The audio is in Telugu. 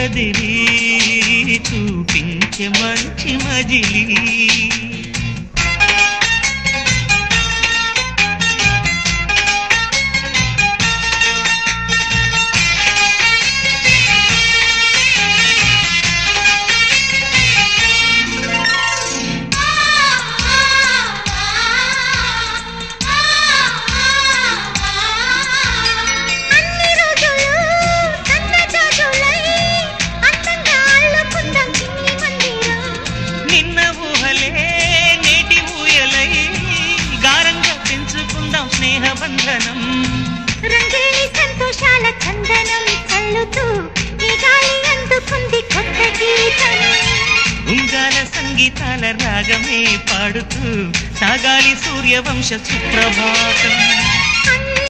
కదిలి చూపించే మంచి మజిలీ స్నేహబంధనం రంగేణి సంతోషాల చందనం చల్లుతూ ఈ గాలి అందుకుంది కొత్త గీతం ఉంగాల సంగీతాల రాగమే పాడుతూ సాగాలి సూర్యవంశ సుప్రభాతం